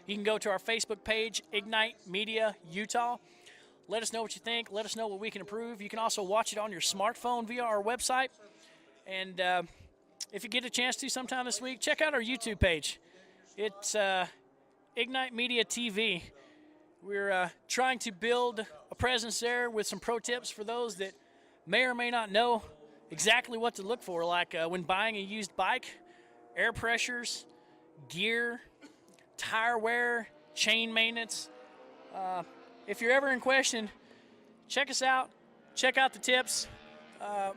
You can go to our Facebook page, Ignite Media Utah. Let us know what you think. Let us know what we can improve. You can also watch it on your smartphone via our website. And if you get a chance to sometime this week, check out our YouTube page. It's Ignitemedia.tv. We're trying to build a presence there with some pro tips for those that may or may not know exactly what to look for, like when buying a used bike, air pressures, gear, tire wear, chain maintenance. If you're ever in question, check us out. Check out the tips.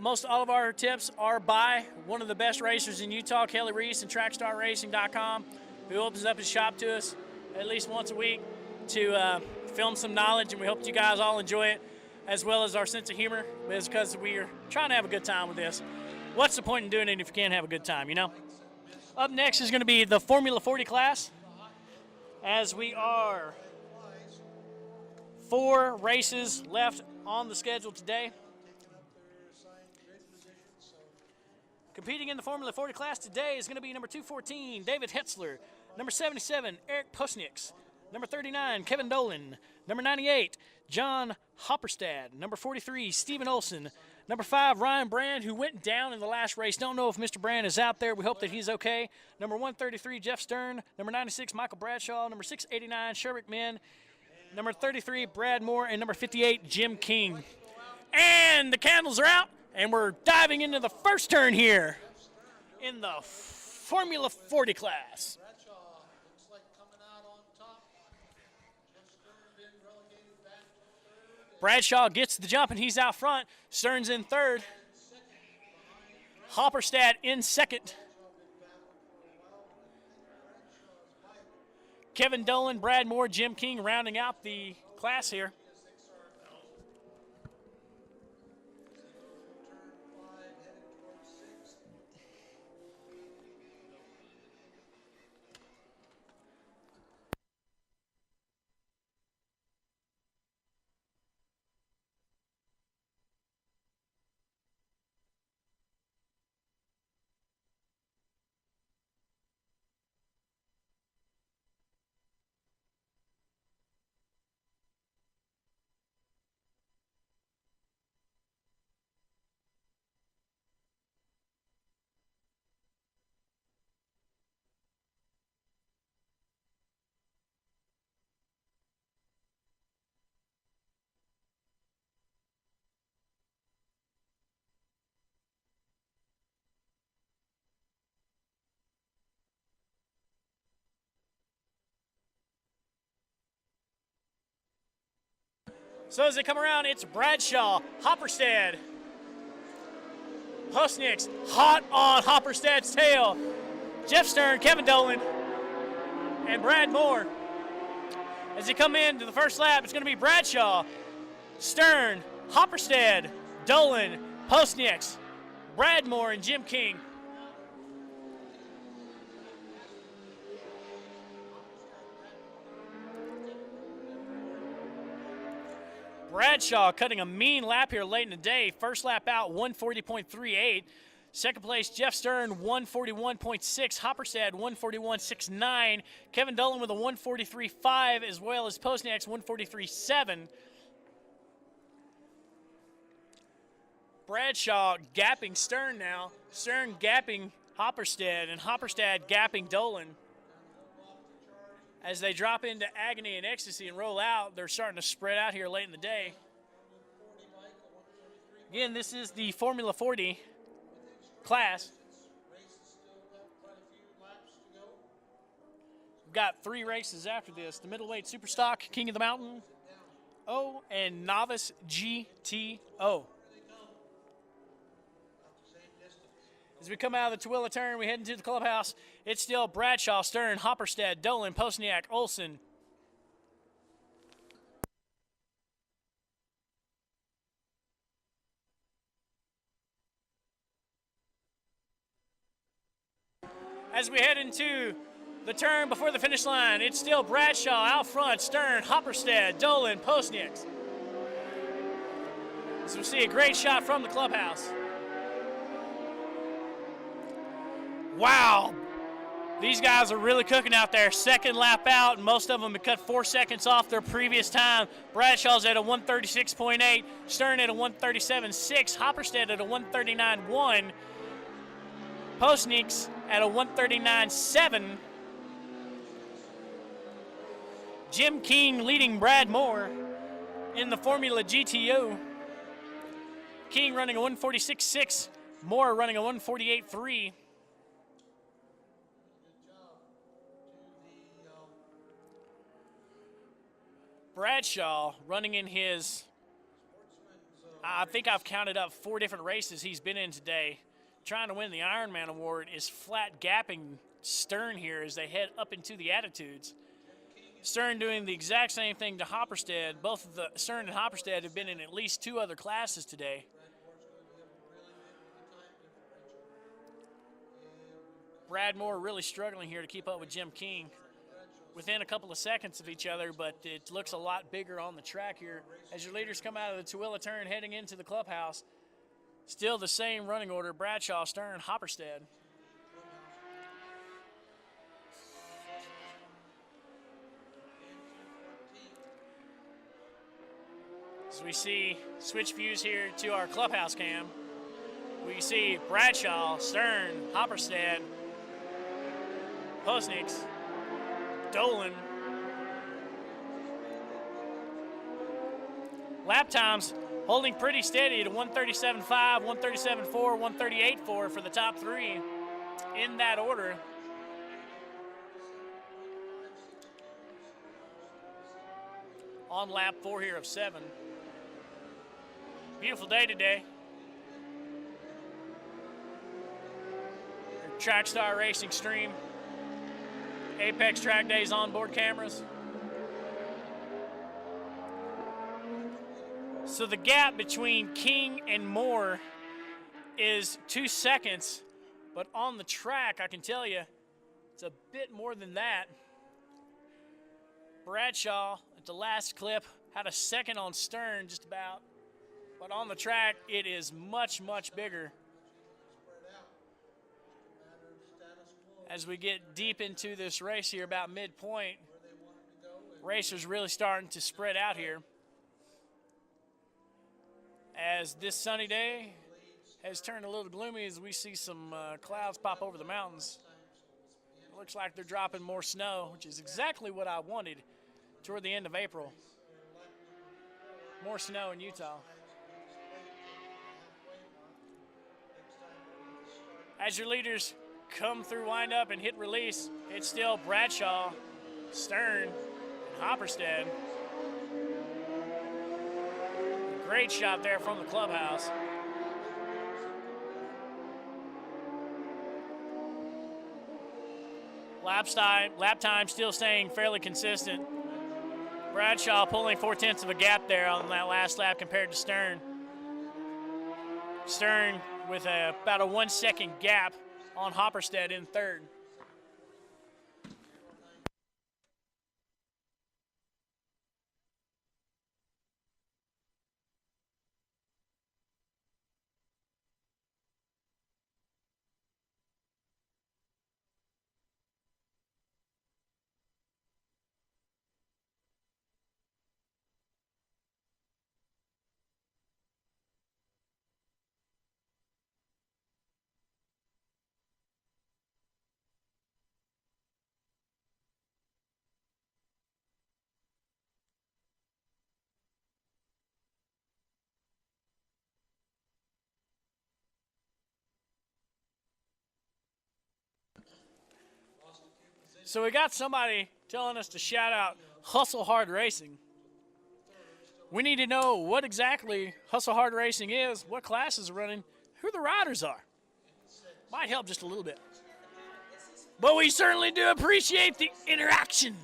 Most all of our tips are by one of the best racers in Utah, Kelly Reese, and TrackstarRacing.com, who opens up his shop to us at least once a week to film some knowledge, and we hope that you guys all enjoy it, as well as our sense of humor, because we're trying to have a good time with this. What's the point in doing it if you can't have a good time, you know? Up next is going to be the Formula40 class, as we are 4 races left on the schedule today. Competing in the Formula40 class today is going to be number 214, David Hetzler, number 77, Eric Posniks, number 39, Kevin Dolan, number 98, John Hopperstad, number 43, Stephen Olson, number 5, Ryan Brand, who went down in the last race. Don't know if Mr. Brand is out there. We hope that he's okay. Number 133, Jeff Stern, number 96, Michael Bradshaw, number 689, Sherrick Min, number 33, Brad Moore, and number 58, Jim King. And the candles are out, and we're diving into the first turn here in the Formula 40 class. Bradshaw gets the jump, and he's out front. Stern's in third. Hopperstad in second. Kevin Dolan, Brad Moore, Jim King rounding out the class here. So as they come around, it's Bradshaw, Hopperstad, Posniks, hot on Hopperstad's tail. Jeff Stern, Kevin Dolan, and Brad Moore. As they come into the first lap, it's going to be Bradshaw, Stern, Hopperstad, Dolan, Posniks, Brad Moore, and Jim King. Bradshaw cutting a mean lap here late in the day. First lap out, 140.38. Second place, Jeff Stern, 141.6. Hopperstad, 141.69. Kevin Dolan with a 143.5, as well as Posniks, 143.7. Bradshaw gapping Stern now. Stern gapping Hopperstad, and Hopperstad gapping Dolan. As they drop into agony and ecstasy and roll out, they're starting to spread out here late in the day. Again, this is the Formula 40 class. We've got 3 races after this. The middleweight Superstock, King of the Mountain, O, and Novice GTO. As we come out of the Tooele turn, we head into the clubhouse. It's still Bradshaw, Stern, Hopperstad, Dolan, Posniak, Olson. As we head into the turn before the finish line, it's still Bradshaw out front, Stern, Hopperstad, Dolan, Posniak. So we see a great shot from the clubhouse. Wow. These guys are really cooking out there. Second lap out, and most of them have cut 4 seconds off their previous time. Bradshaw's at a 136.8, Stern at a 137.6, Hopperstead at a 139.1, Postniks at a 139.7. Jim King leading Brad Moore in the Formula GTO. King running a 146.6, Moore running a 148.3. Bradshaw running in his, I think I've counted up 4 different races he's been in today. Trying to win the Ironman Award is flat gapping Stern here as they head up into the Attitudes. Stern doing the exact same thing to Hopperstead. Both of the Stern and Hopperstead have been in at least 2 other classes today. Brad Moore really struggling here to keep up with Jim King. Within a couple of seconds of each other, but it looks a lot bigger on the track here. As your leaders come out of the Tooele turn heading into the clubhouse, still the same running order: Bradshaw, Stern, Hopperstead. As we see, switch views here to our clubhouse cam, we see Bradshaw, Stern, Hopperstead, Postniks, Dolan. Lap times holding pretty steady to 137.5, 137.4, 138.4 for the top 3 in that order. On lap 4 here of 7. Beautiful day today. Trackstar Racing stream. Apex Track Days onboard cameras. So the gap between King and Moore is 2 seconds, but on the track, I can tell you, it's a bit more than that. Bradshaw, at the last clip, had a second on Stern, just about, but on the track, it is much, much bigger. As we get deep into this race here, about midpoint, racers really starting to spread out here. As this sunny day has turned a little gloomy as we see some clouds pop over the mountains. It looks like they're dropping more snow, which is exactly what I wanted toward the end of April. More snow in Utah. As your leaders come through wind up and hit release, it's still Bradshaw, Stern, and Hopperstead. Great shot there from the clubhouse. Lap time still staying fairly consistent. Bradshaw pulling 4/10 of a gap there on that last lap compared to Stern. Stern with about a 1 second gap on Hopperstead in third. So we got somebody telling us to shout out Hustle Hard Racing. We need to know what exactly Hustle Hard Racing is, what classes are running, who the riders are. Might help just a little bit. But we certainly do appreciate the interaction.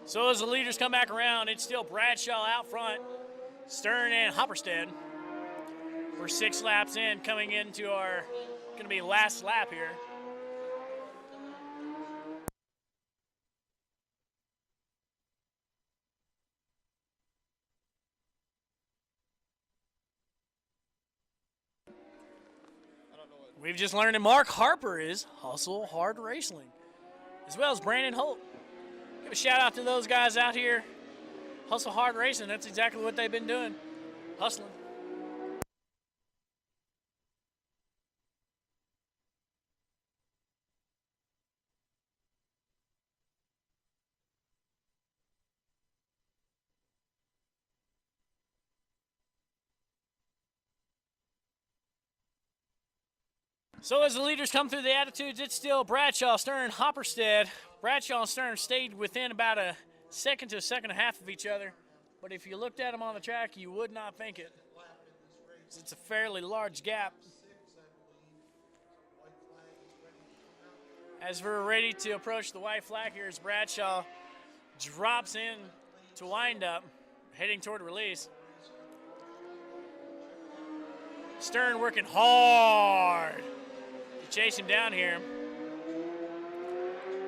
So as the leaders come back around, it's still Bradshaw out front, Stern and Hopperstead. We're 6 laps in, coming into our going to be last lap here. We've just learned that Mark Harper is Hustle Hard Racing, as well as Brandon Holt. Give a shout out to those guys out here. Hustle Hard Racing, that's exactly what they've been doing, hustling. So as the leaders come through the attitudes, it's still Bradshaw, Stern, Hopperstead. Bradshaw and Stern stayed within about a second to a second and a half of each other. But if you looked at them on the track, you would not think it. It's a fairly large gap. As we're ready to approach the white flag here, as Bradshaw drops in to wind up, heading toward release. Stern working hard to chase him down here.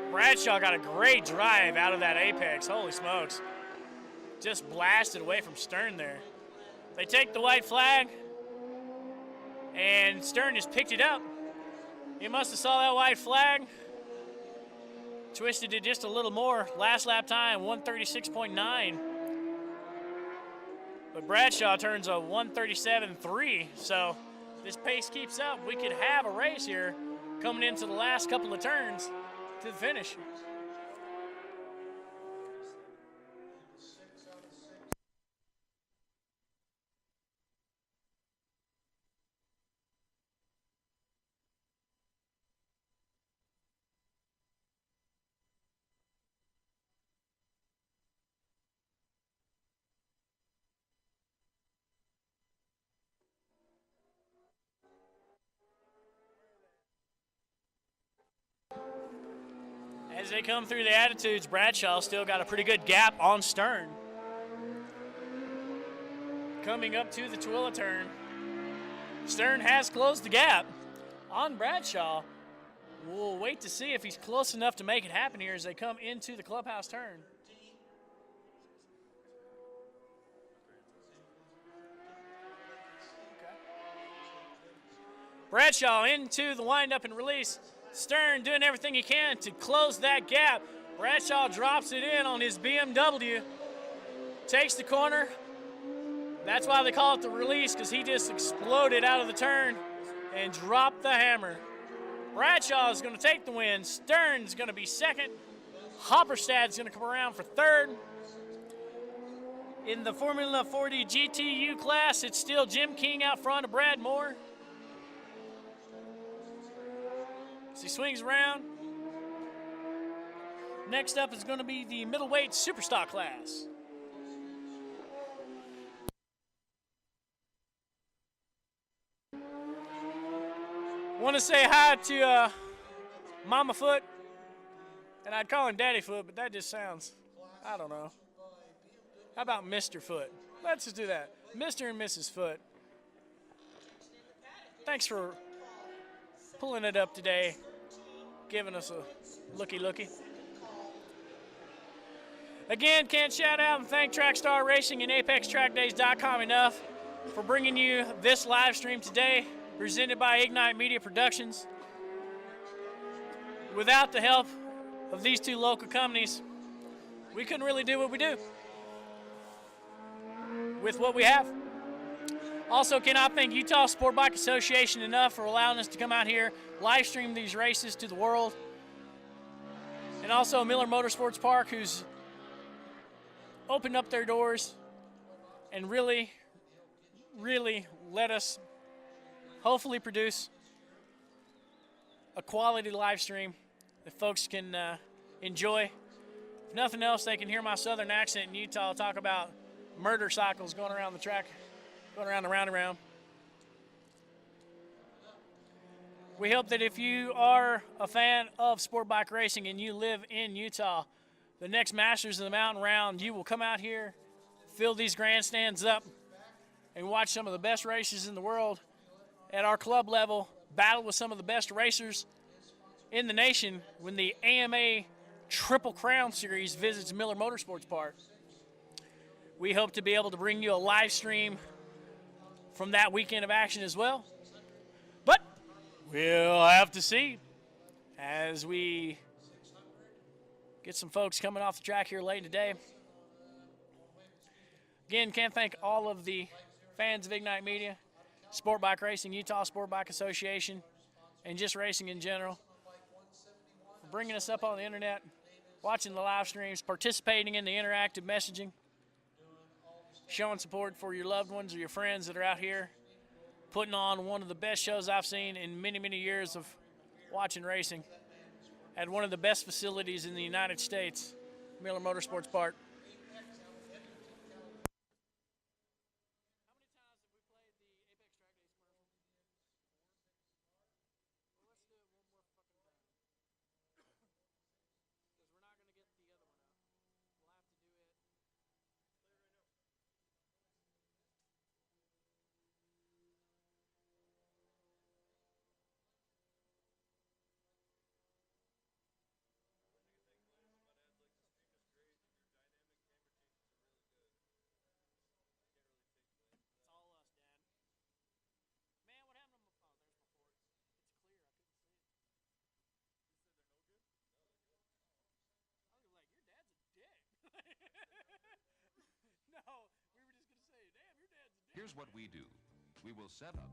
Bradshaw got a great drive out of that apex. Holy smokes. Just blasted away from Stern there. They take the white flag, and Stern just picked it up. He must have saw that white flag, twisted it just a little more. Last lap time, 136.9. But Bradshaw turns a 137.3, so this pace keeps up. We could have a race here coming into the last couple of turns to the finish. As they come through the attitudes, Bradshaw still got a pretty good gap on Stern. Coming up to the Twilla turn, Stern has closed the gap on Bradshaw. We'll wait to see if he's close enough to make it happen here as they come into the clubhouse turn. Bradshaw into the windup and release. Stern doing everything he can to close that gap. Bradshaw drops it in on his BMW. Takes the corner. That's why they call it the release, because he just exploded out of the turn and dropped the hammer. Bradshaw is going to take the win. Stern's going to be second. Hopperstad's going to come around for third. In the Formula 40 GTU class, it's still Jim King out front of Brad Moore. As he swings around. Next up is going to be the middleweight superstock class. Want to say hi to Mama Foot, and I'd call him Daddy Foot, but that just sounds, I don't know. How about Mr. Foot? Let's just do that. Mr. and Mrs. Foot. Thanks for pulling it up today, giving us a looky. Again, can't shout out and thank Trackstar Racing and ApexTrackDays.com enough for bringing you this live stream today, presented by Ignite Media Productions. Without the help of these two local companies, we couldn't really do what we do with what we have. Also, cannot thank Utah Sport Bike Association enough for allowing us to come out here, live stream these races to the world. And also Miller Motorsports Park, who's opened up their doors and really let us hopefully produce a quality live stream that folks can enjoy. If nothing else, they can hear my southern accent in Utah talk about murder cycles going around the track, going around and round and round. We hope that if you are a fan of sport bike racing and you live in Utah, the next Masters of the Mountain round, you will come out here, fill these grandstands up, and watch some of the best races in the world at our club level, battle with some of the best racers in the nation when the AMA Triple Crown Series visits Miller Motorsports Park. We hope to be able to bring you a live stream from that weekend of action as well. But we'll have to see as we get some folks coming off the track here late today. Again, can't thank all of the fans of Ignite Media, Sport Bike Racing, Utah Sport Bike Association, and just racing in general for bringing us up on the internet, watching the live streams, participating in the interactive messaging, showing support for your loved ones or your friends that are out here, putting on one of the best shows I've seen in many, many years of watching racing at one of the best facilities in the United States, Miller Motorsports Park. Here's what we do. We will set up